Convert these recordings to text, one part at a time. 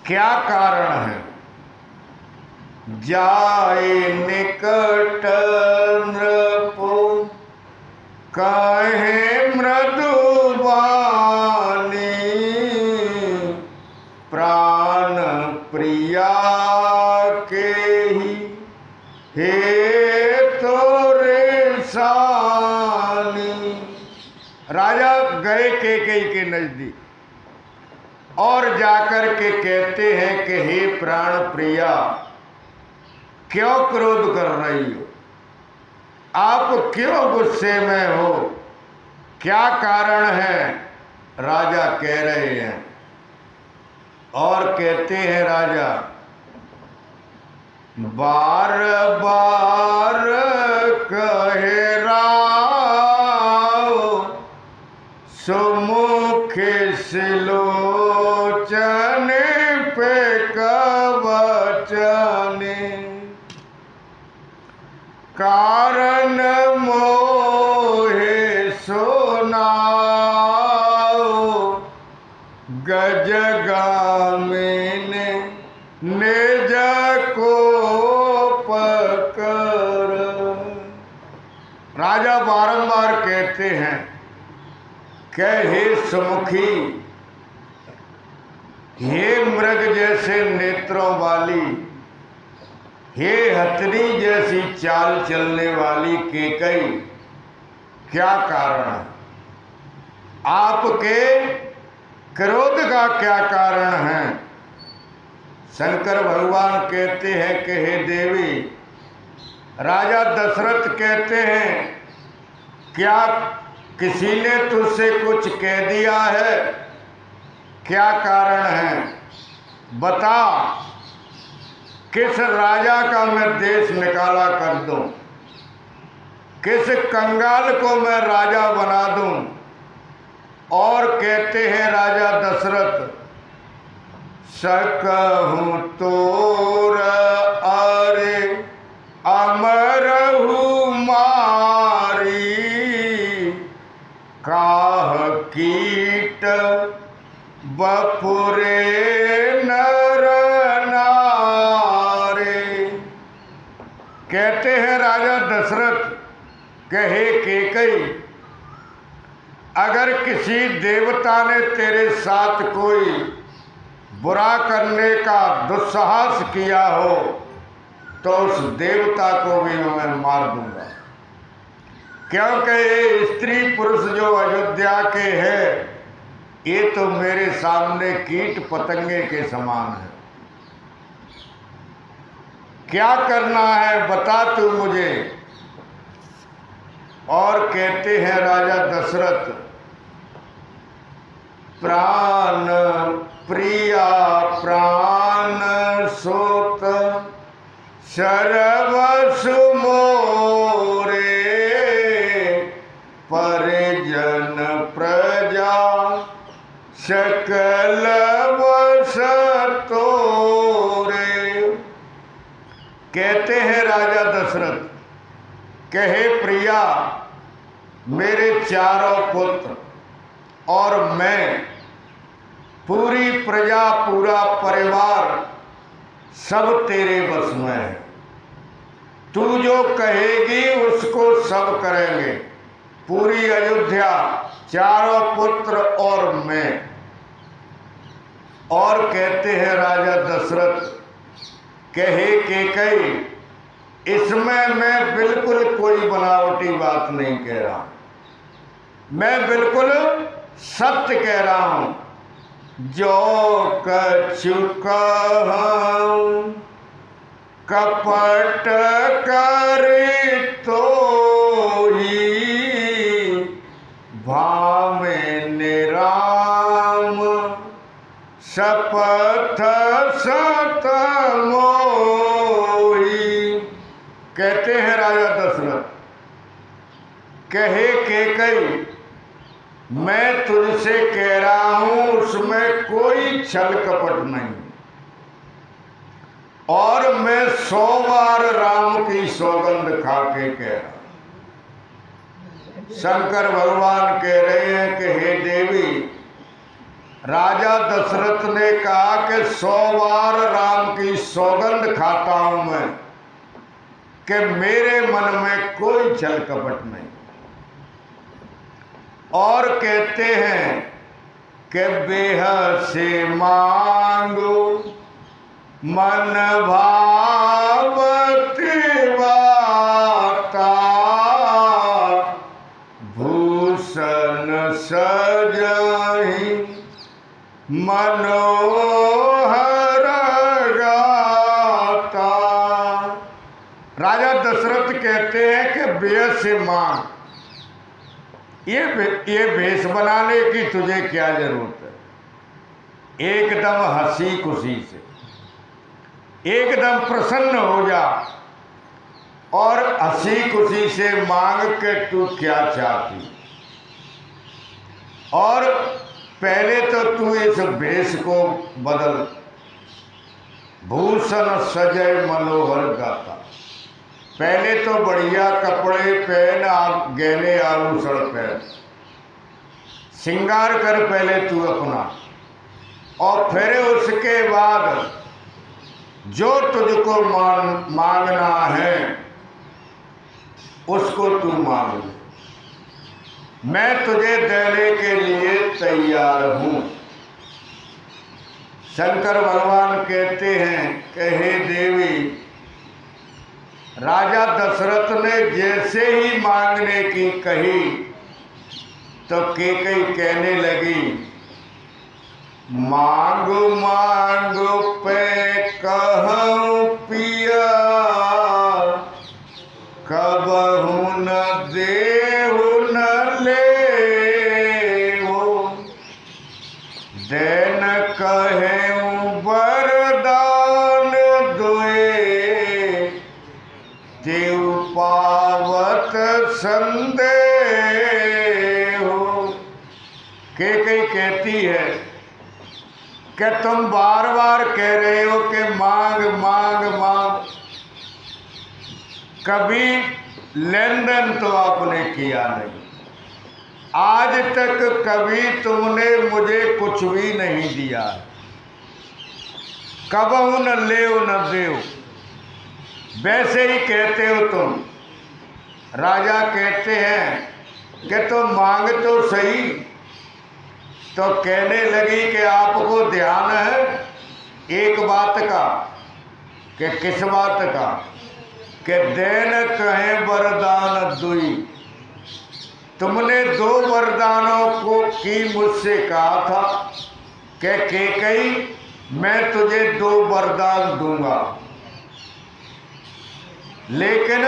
क्या कारण है? जाए निकट नृपु कहे मृदुबानी, प्राण प्रिया के ही हे तोरे सानी। राजा गए कैकेयी के नजदीक और जाकर के कहते हैं कि हे प्राण प्रिया, क्यों क्रोध कर रही हो? आप क्यों गुस्से में हो? क्या कारण है? राजा कह रहे हैं और कहते हैं राजा, बार बार कहे राव सुमुख सिलोचन पे कवचने, कारण मोहे सुनाओ गजगामिन निज को पकर। राजा बारंबार कहते हैं कि हे सुमुखी, हे मृग जैसे नेत्रों वाली, हे हथनी जैसी चाल चलने वाली कैकेयी, क्या कारण है? आपके क्रोध का क्या कारण है? शंकर भगवान कहते हैं कि हे देवी, राजा दशरथ कहते हैं, क्या किसी ने तुझसे कुछ कह दिया है? क्या कारण है? बता, किस राजा का मैं देश निकाला कर दूं? किस कंगाल को मैं राजा बना दूं? और कहते हैं राजा दशरथ, सकहूं तोर अरे अमरहु मारी, काह कीट बपुरे नर नारे। कहते हैं राजा दशरथ कि हे कैकेयी, अगर किसी देवता ने तेरे साथ कोई बुरा करने का दुस्साहस किया हो तो उस देवता को भी मैं मार दूंगा, क्योंकि ये स्त्री पुरुष जो अयोध्या के हैं ये तो मेरे सामने कीट पतंगे के समान है। क्या करना है बता तू मुझे। और कहते हैं राजा दशरथ, प्राण प्रिया प्राण सोत सर्वसु मोरे, परिजन प्रजा सकल वसतोरे। कहते हैं राजा दशरथ कि हे प्रिया, मेरे चारों पुत्र और मैं, पूरी प्रजा, पूरा परिवार सब तेरे बस में है। तू जो कहेगी उसको सब करेंगे। पूरी अयोध्या, चारों पुत्र और मैं। और कहते हैं राजा दशरथ कि हे कैकेयी, इसमें मैं बिल्कुल कोई बनावटी बात नहीं कह रहा, मैं बिल्कुल सत्य कह रहा हूं। जो कछु कहूं कपट करी तो ही, भावे निराम शपथ सत मोही। कहते हैं राजा दशरथ कि हे कैकेयी, मैं तुझसे कह रहा हूं उसमें कोई छल कपट नहीं, और मैं 100 बार राम की सौगंध खा के कह रहा हूं। शंकर भगवान कह रहे हैं कि हे देवी, राजा दशरथ ने कहा कि 100 बार राम की सौगंध खाता हूं मैं कि मेरे मन में कोई छल कपट नहीं। और कहते हैं कि बेहद से मांगो मन भावती वाता, भूषण सजहि मनोहर गाता। राजा दशरथ कहते हैं कि बेहद से मांग, ये भेष बनाने की तुझे क्या जरूरत है। एकदम हंसी खुशी से, एकदम प्रसन्न हो जा और हंसी खुशी से मांग के तू क्या चाहती। और पहले तो तू इस भेष को बदल, भूषण सजय मनोहर गाता। पहले तो बढ़िया कपड़े पहन, गहने आभूषण पहन, श्रृंगार कर पहले तू अपना, और फिर उसके बाद जो तुझको मांगना है उसको तू मांग ले, मैं तुझे देने के लिए तैयार हूं। शंकर भगवान कहते हैं कि हे देवी, राजा दशरथ ने जैसे ही मांगने की कही तो कैकेयी कहने लगी, मांगो मांगो पे कहूं पिया, कबहू न देहु न लेहु, देन कहें वरदान दुए, देव पावत संदेहो। कैकेयी कहती है कि तुम बार बार कह रहे हो कि मांग मांग मांग, कभी लेन देन तो आपने किया नहीं, आज तक कभी तुमने मुझे कुछ भी नहीं दिया, कबहू न लेओ न देओ, वैसे ही कहते हो तुम। राजा कहते हैं कि तुम मांग तो सही। तो कहने लगी कि आपको ध्यान है एक बात का, कि किस बात का, कि देन कहें वरदान दुई। तुमने 2 वरदानों को की मुझसे कहा था कि कैकेयी मैं तुझे 2 वरदान दूंगा, लेकिन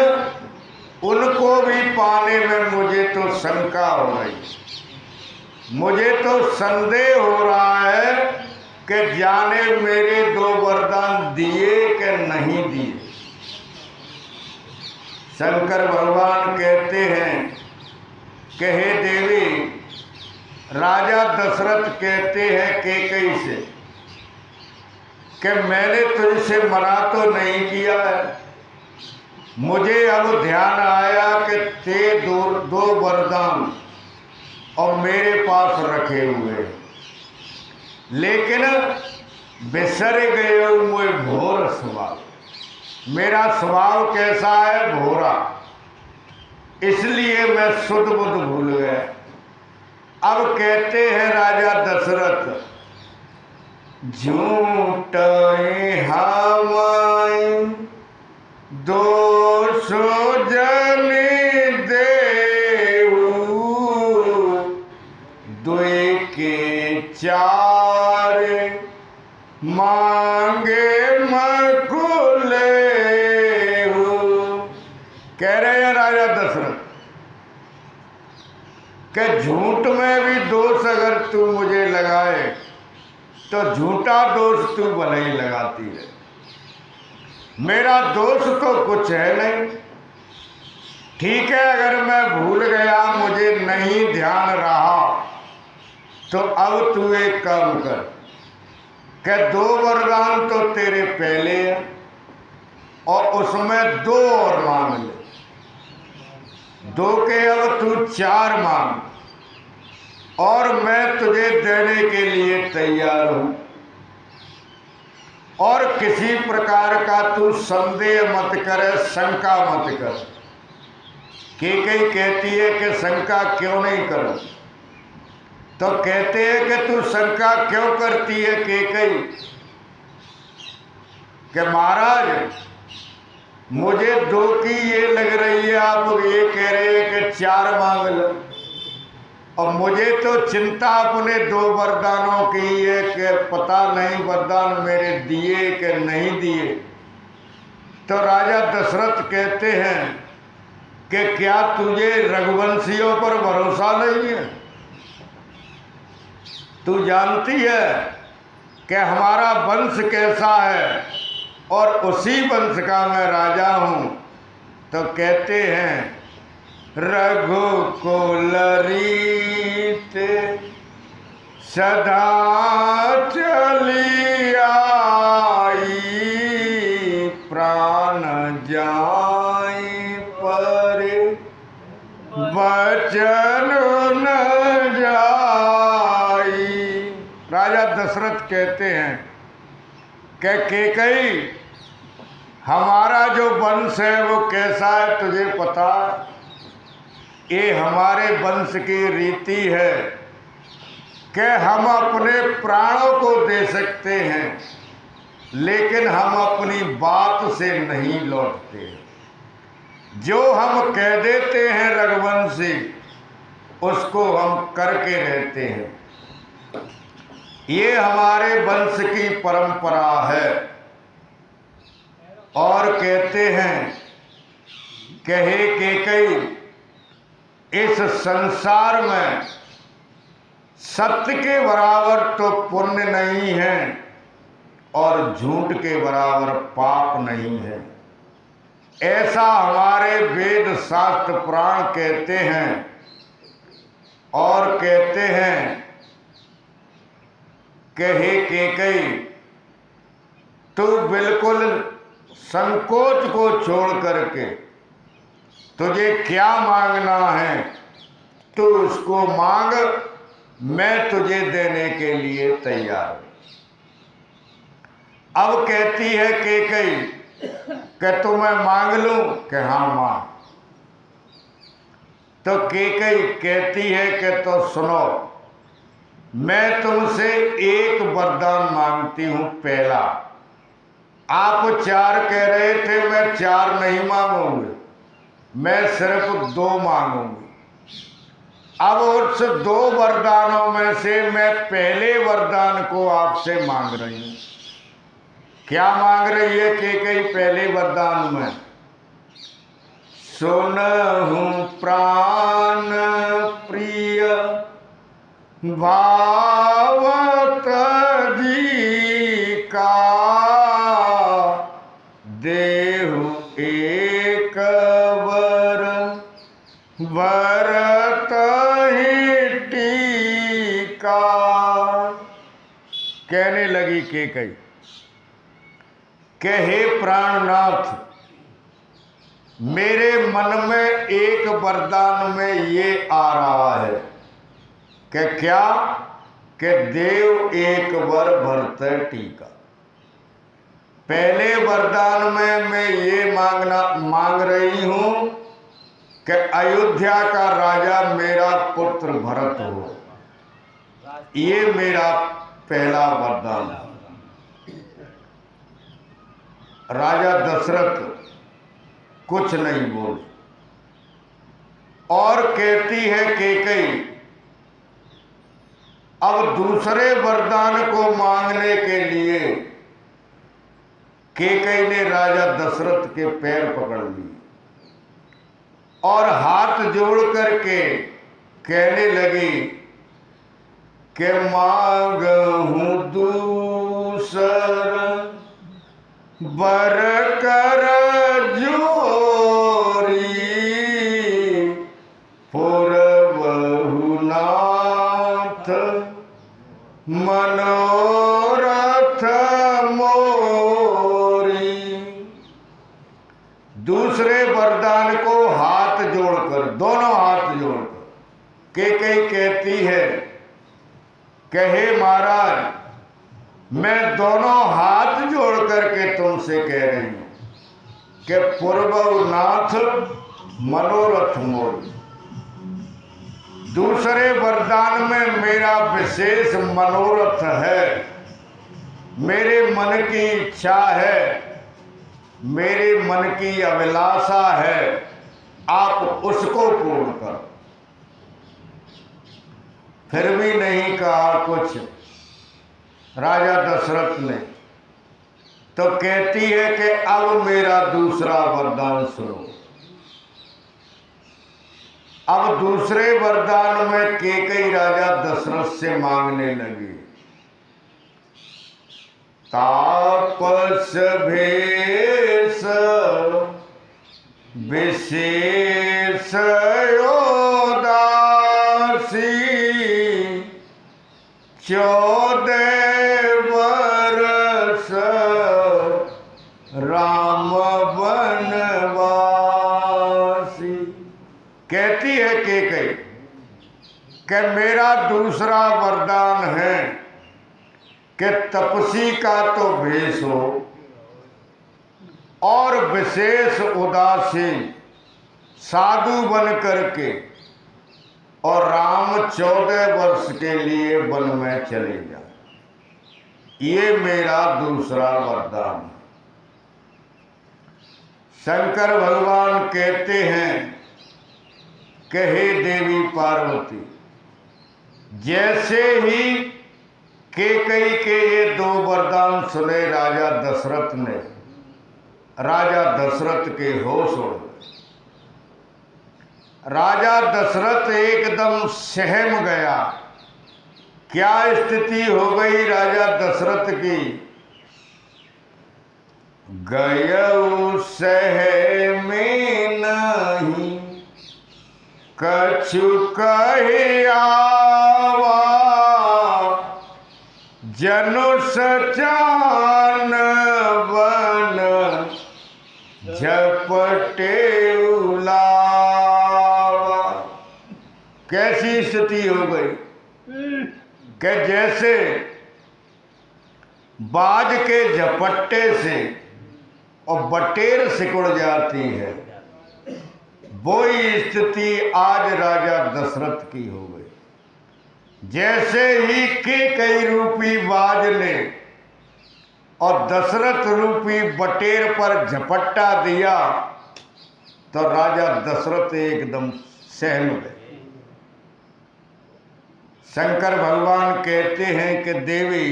उनको भी पाने में मुझे तो शंका हो रही, मुझे तो संदेह हो रहा है कि जाने मेरे 2 वरदान दिए कि नहीं दिए। शंकर भगवान कहते हैं कि हे देवी, राजा दशरथ कहते हैं कैकेयी से कि मैंने तुझसे मना तो नहीं किया है, मुझे अब ध्यान आया कि ते 2 वरदान और मेरे पास रखे हुए, लेकिन बिसर गए हो मुझे भोर स्वभाव। मेरा स्वभाव कैसा है? भोरा, इसलिए मैं शुद्ध बुद्ध भूल गया। अब कहते हैं राजा दशरथ, झूठ हमाय दोष जनि देहु, दुई के 4 मांगे मकुले। कह रहे हैं राजा दशरथ कि झूठ में भी दोष अगर तू मुझे लगाए तो झूठा दोष तू भले ही लगाती है, मेरा दोष तो कुछ है नहीं। ठीक है, अगर मैं भूल गया, मुझे नहीं ध्यान रहा, तो अब तू एक काम कर कि 2 वरदान तो तेरे पहले हैं और उसमें 2 और मांग ले, 2 के अब तू 4 मांग, और मैं तुझे देने के लिए तैयार हूं, और किसी प्रकार का तू संदेह मत करे, शंका मत कर। कैकेयी कहती है कि शंका क्यों नहीं करो? तो कहते हैं कि तू शंका क्यों करती है कैकेयी? कि महाराज मुझे 2 की ये लग रही है, आप ये कह रहे हैं कि 4 मांग लो, और मुझे तो चिंता अपने 2 वरदानों की है कि पता नहीं वरदान मेरे दिए कि नहीं दिए। तो राजा दशरथ कहते हैं कि क्या तुझे रघुवंशियों पर भरोसा नहीं है? तू जानती है कि हमारा वंश कैसा है, और उसी वंश का मैं राजा हूं। तो कहते हैं रघुकुल रीत सदा चली आई, प्राण जाए पर वचन न जाई। राजा दशरथ कहते हैं कि कैकेयी हमारा जो वंश है वो कैसा है तुझे पता? ये हमारे वंश की रीति है कि हम अपने प्राणों को दे सकते हैं, लेकिन हम अपनी बात से नहीं लौटते। जो हम कह देते हैं रघुवंशी, उसको हम करके रहते हैं। ये हमारे वंश की परंपरा है। और कहते हैं कि हे कैकेयी, इस संसार में सत्य के बराबर तो पुण्य नहीं है, और झूठ के बराबर पाप नहीं है। ऐसा हमारे वेद शास्त्र पुराण कहते हैं। और कहते हैं कि हे कैकेयी, तू बिल्कुल संकोच को छोड़ करके तुझे क्या मांगना है तू उसको मांग, मैं तुझे देने के लिए तैयार हूं। अब कहती है कैकेयी कि तो मैं मांग लूं? कि हाँ मांग। तो कैकेयी कहती है कि तो सुनो, मैं तुमसे एक वरदान मांगती हूं। पहला, आप 4 कह रहे थे, मैं 4 नहीं मांगूंगी, मैं सिर्फ 2 मांगूंगी। अब उस 2 वरदानों में से मैं पहले वरदान को आपसे मांग रही हूं। क्या मांग रही है कैकेयी पहले वरदान में? सुनहु प्राण प्रिय भावत अधिका, देहु एक वर भरत ही टीका। कहने लगी कैकेयी कि हे प्राणनाथ, मेरे मन में एक वरदान में ये आ रहा है कि क्या? कि देव एक वर भरत टीका। पहले वरदान में मैं ये मांग रही हूं कि अयोध्या का राजा मेरा पुत्र भरत हो। ये मेरा पहला वरदान। राजा दशरथ कुछ नहीं बोल। और कहती है कैकेयी, अब दूसरे वरदान को मांगने के लिए कैकेयी ने राजा दशरथ के पैर पकड़ लिए और हाथ जोड़ करके कहने लगी कि मांगहूं दूसर वर कर जोरी, पुरबहु नाथ मनोरथ मोरी। दूसरे वरदान को हाथ जोड़कर, दोनों हाथ जोड़कर कैकेयी कहती है कहे महाराज मैं दोनों हाथ जोड़ करके तुमसे कह रही हूं कि पूर्वनाथ मनोरथ मोर। दूसरे वरदान में मेरा विशेष मनोरथ है, मेरे मन की इच्छा है, मेरे मन की अभिलाषा है, आप उसको पूर्ण करो। फिर भी नहीं कहा कुछ राजा दशरथ ने, तो कहती है कि अब मेरा दूसरा वरदान सुनो। अब दूसरे वरदान में कैकेयी राजा दशरथ से मांगने लगी। तापस भेष विशेष योदासी 14 वर्ष राम वनवासी। कहती है कैकेयी कि मेरा दूसरा वरदान है कि तपसी का तो भेष हो और विशेष उदासीन साधु बन करके और राम 14 वर्ष के लिए वन में चले जाए। ये मेरा दूसरा वरदान है। शंकर भगवान कहते हैं कि हे देवी पार्वती, जैसे ही कैकेयी के ये 2 वरदान सुने राजा दशरथ ने, राजा दशरथ के होश उड़ गए। राजा दशरथ एकदम सहम गया। क्या स्थिति हो गई राजा दशरथ की? गयऊ सह में नहीं कछु कहे आवा, जनु सचान वन झपटे उलावा। कैसी स्थिति हो गई कि जैसे बाज के झपट्टे से और बटेर सिकुड़ जाती है, वो ही स्थिति आज राजा दशरथ की हो गई। जैसे ही कैकेयी रूपी बाज ने और दशरथ रूपी बटेर पर झपट्टा दिया तो राजा दशरथ एकदम सहम गए। शंकर भगवान कहते हैं कि देवी,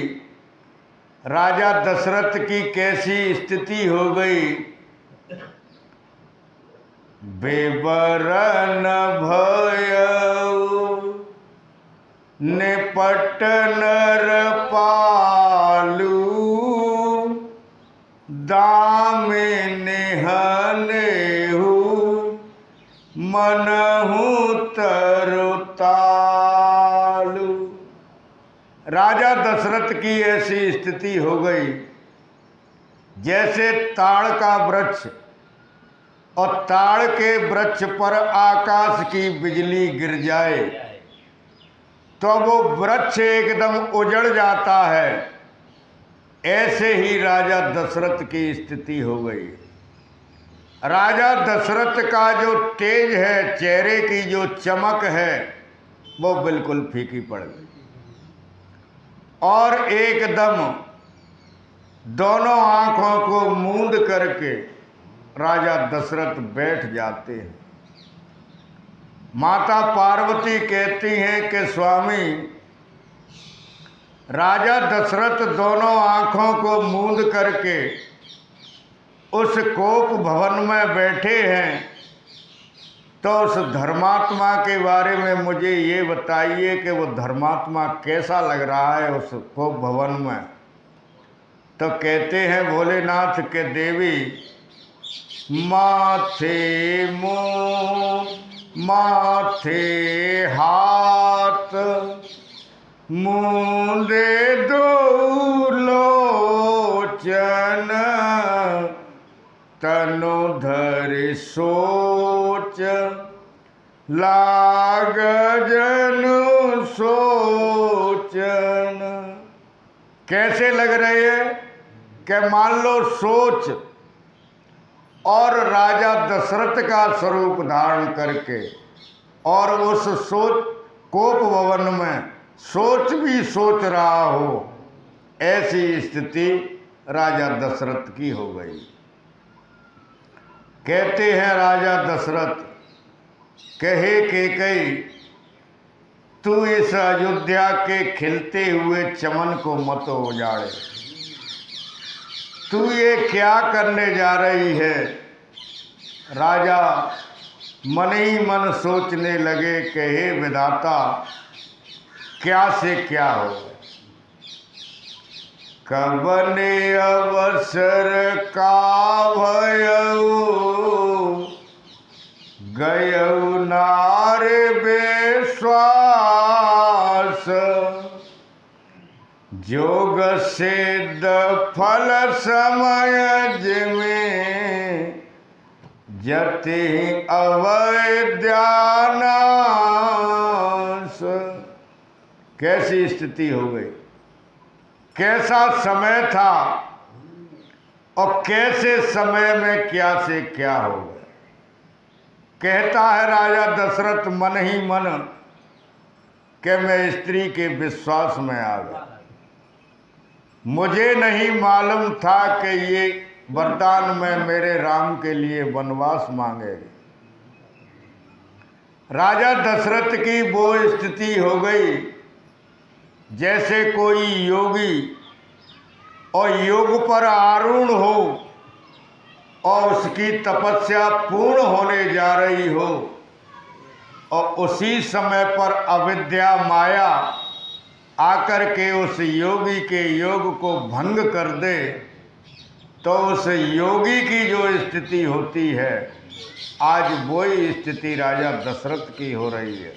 राजा दशरथ की कैसी स्थिति हो गई? बेबरन भयऊ निपट नर पालू, दामिनी हनेहु मनहु तरतालु। राजा दशरथ की ऐसी स्थिति हो गई जैसे ताड़ का वृक्ष और ताड़ के वृक्ष पर आकाश की बिजली गिर जाए तो वो वृक्ष एकदम उजड़ जाता है। ऐसे ही राजा दशरथ की स्थिति हो गई। राजा दशरथ का जो तेज है, चेहरे की जो चमक है, वो बिल्कुल फीकी पड़ गई और एकदम दोनों आंखों को मूंद करके राजा दशरथ बैठ जाते हैं। माता पार्वती कहती हैं कि स्वामी, राजा दशरथ दोनों आंखों को मूंद करके उस कोप भवन में बैठे हैं, तो उस धर्मात्मा के बारे में मुझे ये बताइए कि वो धर्मात्मा कैसा लग रहा है उस कोप भवन में। तो कहते हैं भोलेनाथ के देवी, माथे मुँह माथे हाथ मूंदे दो लोचन, तनु धरि सोच लाग जनु सोचन। कैसे लग रही है कि मान लो सोच और राजा दशरथ का स्वरूप धारण करके और उस सोच कोप भवन में सोच भी सोच रहा हो, ऐसी स्थिति राजा दशरथ की हो गई। कहते हैं राजा दशरथ, कहे कैकेयी तू इस अयोध्या के खिलते हुए चमन को मत उजाड़े। तू ये क्या करने जा रही है? राजा मन ही मन सोचने लगे कि हे विधाता, क्या से क्या हो। कबने अवसर का भयऊ गयऊ नार बेश्वास। जोग सिद्ध फल समय जिमें जति अवैद्यानाश। कैसी स्थिति हो गई, कैसा समय था और कैसे समय में क्या से क्या हो गया। कहता है राजा दशरथ मन ही मन कि मैं स्त्री के विश्वास में आ गया। मुझे नहीं मालूम था कि ये वरदान में मेरे राम के लिए वनवास मांगेगी। राजा दशरथ की वो स्थिति हो गई जैसे कोई योगी और योग पर आरूढ़ हो और उसकी तपस्या पूर्ण होने जा रही हो और उसी समय पर अविद्या माया आकर के उस योगी के योग को भंग कर दे, तो उस योगी की जो स्थिति होती है, आज वही स्थिति राजा दशरथ की हो रही है।